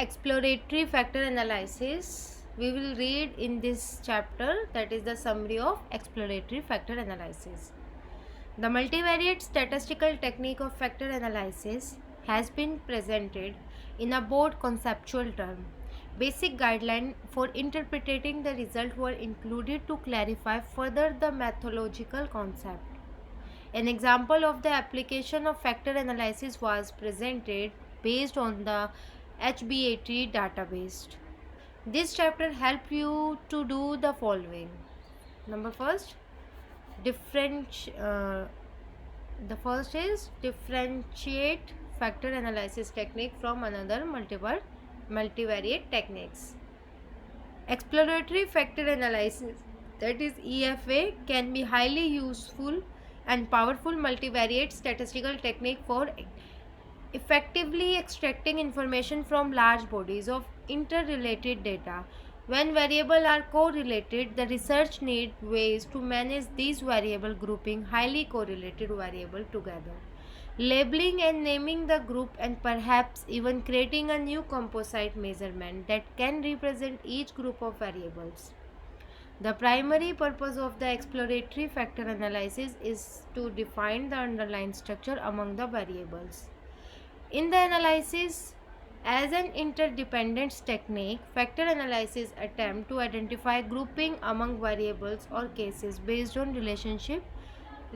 Exploratory factor analysis we will read in this chapter, that is the summary of exploratory factor analysis. The multivariate statistical technique of factor analysis has been presented in a broad conceptual term. Basic guidelines for interpreting the result were included to clarify further the methodological concept. An example of the application of factor analysis was presented based on the HBAT database. This chapter helps you to do the following. Number first, the first is differentiate factor analysis technique from another multivariate techniques. Exploratory factor analysis, that is EFA, can be highly useful and powerful multivariate statistical technique for effectively extracting information from large bodies of interrelated data. When variables are correlated, the research needs ways to manage these variable grouping highly correlated variable together, labeling and naming the group, and perhaps even creating a new composite measurement that can represent each group of variables. The primary purpose of the exploratory factor analysis is to define the underlying structure among the variables. In the analysis, as an interdependence technique, factor analysis attempt to identify grouping among variables or cases based on relationship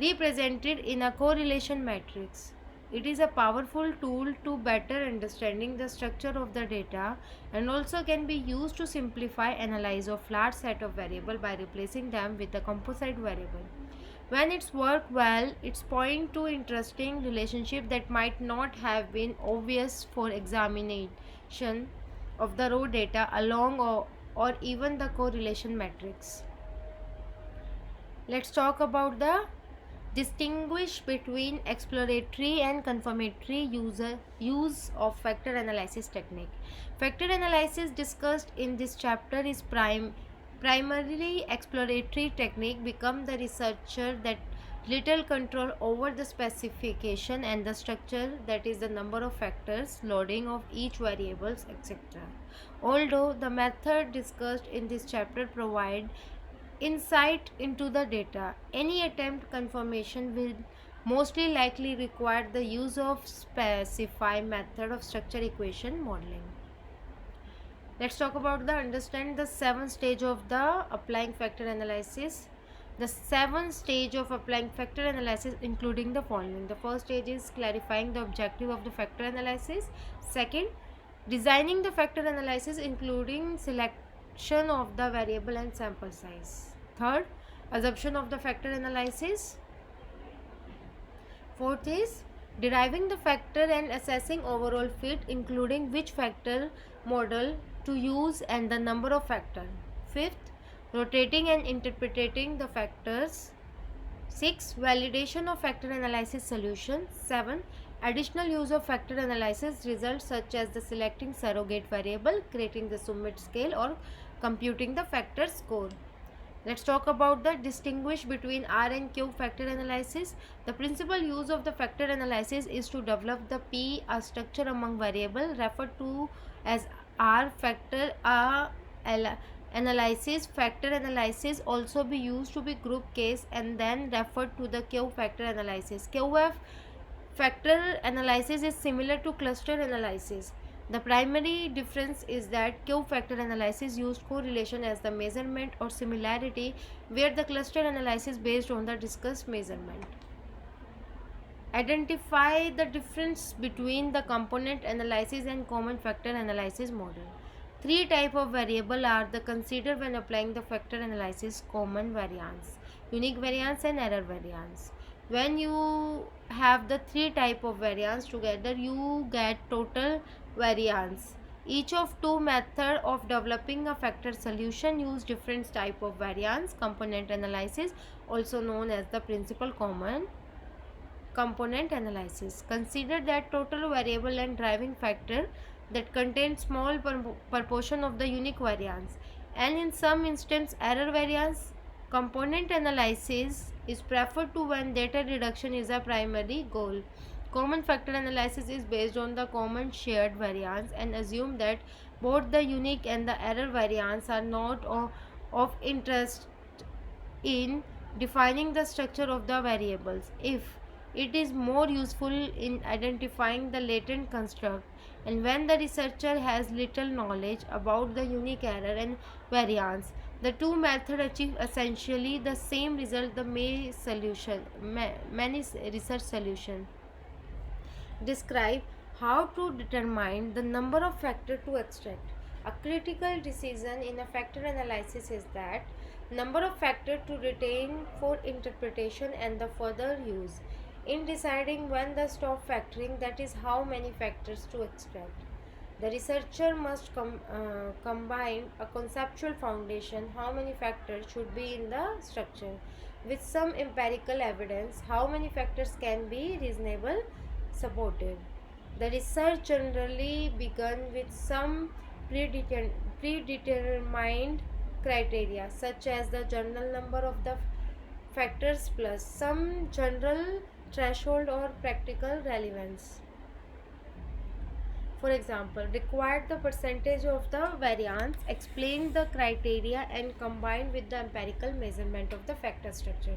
represented in a correlation matrix. It is a powerful tool to better understanding the structure of the data and also can be used to simplify analysis of large set of variables by replacing them with a composite variable. When it's worked well, it's point to interesting relationship that might not have been obvious for examination of the raw data along or even the correlation matrix. Let's talk about the distinguish between exploratory and confirmatory use of factor analysis technique. Factor analysis discussed in this chapter is primarily exploratory technique become the researcher that little control over the specification and the structure, that is the number of factors, loading of each variables, etc. Although the method discussed in this chapter provide insight into the data, any attempt confirmation will mostly likely require the use of specified method of structure equation modeling. Let's talk about the understand the 7th stage of the applying factor analysis. The 7th stage of applying factor analysis including the following. The first stage is clarifying the objective of the factor analysis. Second, designing the factor analysis including selection of the variable and sample size. Third, assumption of the factor analysis. Fourth is deriving the factor and assessing overall fit including which factor model to use and the number of factors. Fifth, rotating and interpreting the factors. 6. Validation of factor analysis solution. 7. Additional use of factor analysis results such as the selecting surrogate variable, creating the Sumit scale or computing the factor score. Let's talk about the distinguish between R and Q factor analysis. The principal use of the factor analysis is to develop the P, a structure among variable referred to as R factor analysis. Factor analysis also be used to be group case and then referred to the Q factor analysis. QF factor analysis is similar to cluster analysis. The primary difference is that Q factor analysis used correlation as the measurement or similarity, where the cluster analysis based on the discussed measurement. Identify the difference between the component analysis and common factor analysis model. 3 types of variable are the considered when applying the factor analysis: common variance, unique variance, and error variance. When you have the 3 type of variance together, you get total variance. Each of 2 method of developing a factor solution use different type of variance. Component analysis, also known as the principal common component analysis, consider that total variable and driving factor that contain small proportion of the unique variance, and in some instance error variance. Component analysis is preferred to when data reduction is a primary goal. Common factor analysis is based on the common shared variance and assume that both the unique and the error variance are not of interest in defining the structure of the variables. If it is more useful in identifying the latent construct, and when the researcher has little knowledge about the unique error and variance, the two methods achieve essentially the same result. The many research solution describe how to determine the number of factors to extract. A critical decision in a factor analysis is that number of factors to retain for interpretation and the further use. In deciding when to stop factoring, that is how many factors to extract. The researcher must combine a conceptual foundation, how many factors should be in the structure, with some empirical evidence, how many factors can be reasonable supported. The research generally began with some predetermined criteria, such as the general number of the factors plus some general threshold or practical relevance. For example, required the percentage of the variance, explain the criteria and combine with the empirical measurement of the factor structure.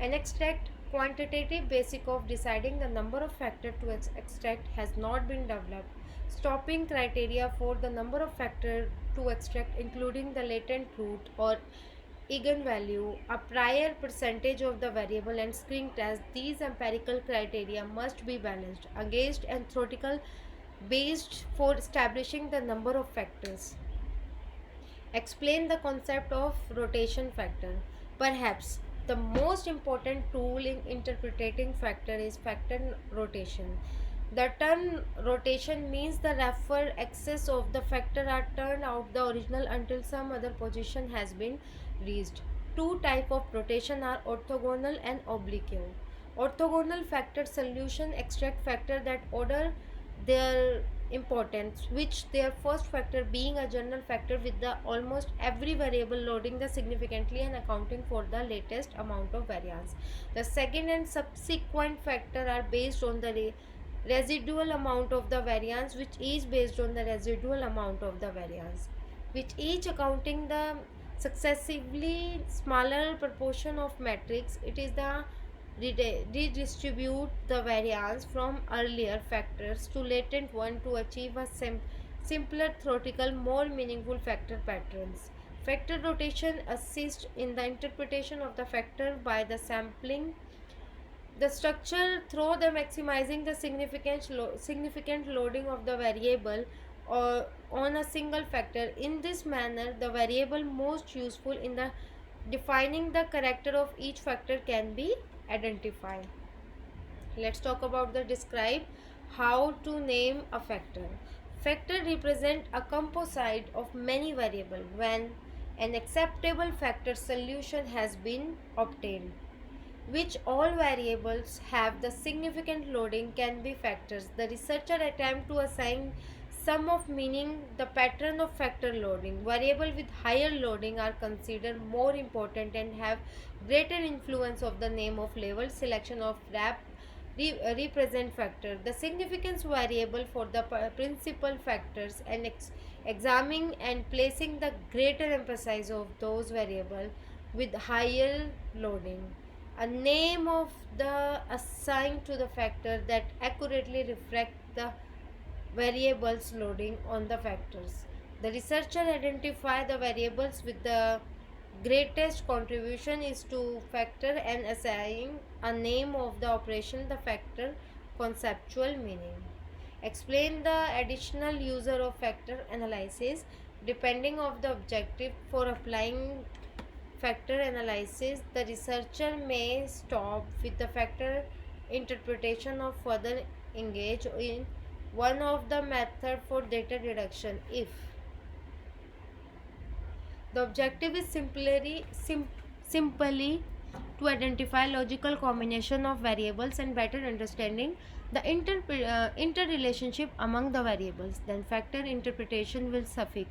An exact quantitative basis of deciding the number of factors to extract has not been developed. Stopping criteria for the number of factors to extract, including the latent root or eigenvalue, a prior percentage of the variable and screen test, these empirical criteria must be balanced against and theoretical based for establishing the number of factors. Explain the concept of rotation factor. Perhaps the most important tool in interpreting factor is factor rotation. The term rotation means the referred axis of the factor are turned out the original until some other position has been reached. Two types of rotation are orthogonal and oblique. Orthogonal factor solution extract factor that order their importance, which their first factor being a general factor with the almost every variable loading the significantly and accounting for the latest amount of variance. The second and subsequent factor are based on the residual amount of the variance, which is based on the residual amount of the variance, which each accounting the successively smaller proportion of matrix. It is the redistribute the variance from earlier factors to latent one to achieve a simpler theoretical more meaningful factor patterns. Factor rotation assists in the interpretation of the factor by the sampling the structure through the maximizing the significant loading of the variable or on a single factor. In this manner, the variable most useful in the defining the character of each factor can be identified. Let's talk about the describe how to name a factor. Factor represent a composite of many variables. When an acceptable factor solution has been obtained, which all variables have the significant loading can be factors. The researcher attempt to assign some of meaning the pattern of factor loading. Variable with higher loading are considered more important and have greater influence of the name of level selection of represent factor. The significance variable for the principal factors and examining and placing the greater emphasis of those variable with higher loading. A name of the assigned to the factor that accurately reflect the variables loading on the factors. The researcher identify the variables with the greatest contribution is to factor and assign a name of the operation the factor conceptual meaning. Explain the additional user of factor analysis depending of the objective. For applying factor analysis, the researcher may stop with the factor interpretation or further engage in one of the method for data reduction if the objective is simply to identify logical combination of variables and better understanding the interrelationship among the variables. Then factor interpretation will suffice.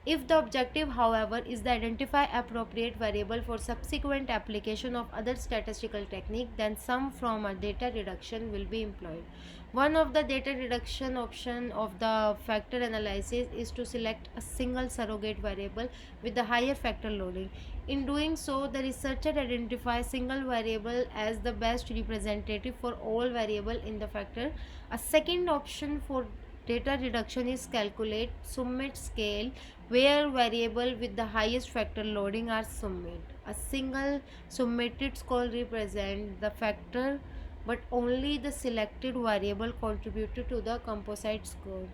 If the objective, however, is to identify appropriate variable for subsequent application of other statistical technique, then sum from a data reduction will be employed. One of the data reduction option of the factor analysis is to select a single surrogate variable with the higher factor loading. In doing so, the researcher identifies single variable as the best representative for all variable in the factor. A second option for data reduction is calculate summate scale, where variable with the highest factor loading are summed. A single summated score represents the factor, but only the selected variable contributed to the composite score.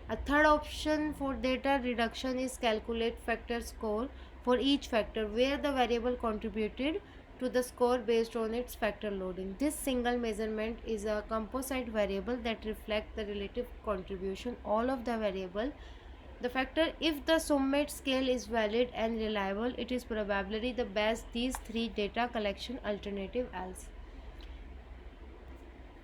A third option for data reduction is calculate factor score for each factor, where the variable contributed to the score based on its factor loading. This single measurement is a composite variable that reflects the relative contribution all of the variable the factor. If the summate scale is valid and reliable, it is probably the best these three data collection alternative else.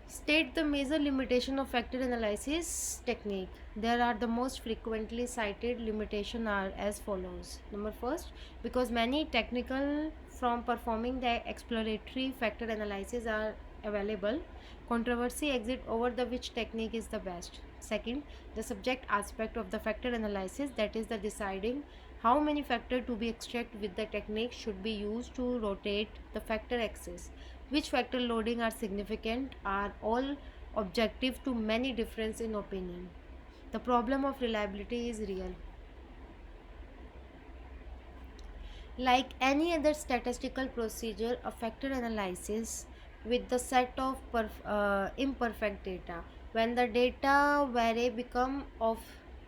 State the major limitation of factor analysis technique. There are the most frequently cited limitation are as follows. Number first, because many technical from performing the exploratory factor analysis are available, controversy exists over the which technique is the best. Second, the subject aspect of the factor analysis, that is the deciding how many factors to be extracted with the technique should be used to rotate the factor axis, which factor loading are significant, are all objective to many difference in opinion. The problem of reliability is real. Like any other statistical procedure, a factor analysis with the set of imperfect data. When the data vary become of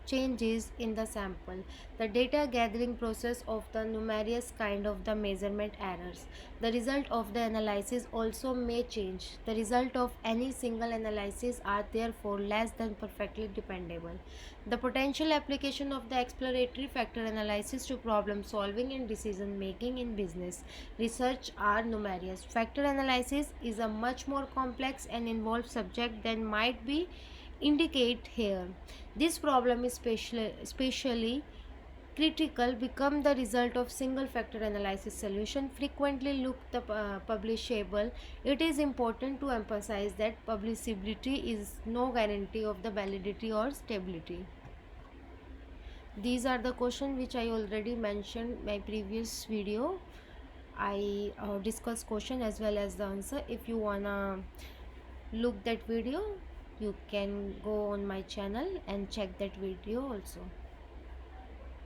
changes in the sample, the data gathering process of the numerous kind of the measurement errors. The result of the analysis also may change. The result of any single analysis are therefore less than perfectly dependable. The potential application of the exploratory factor analysis to problem solving and decision making in business research are numerous. Factor analysis is a much more complex and involved subject than might be indicate here. This problem is especially critical become the result of single factor analysis solution frequently look the publishable. It is important to emphasize that publishability is no guarantee of the validity or stability. These are the questions which I already mentioned my previous video. I discuss question as well as the answer. If you wanna look that video, you can go on my channel and check that video also.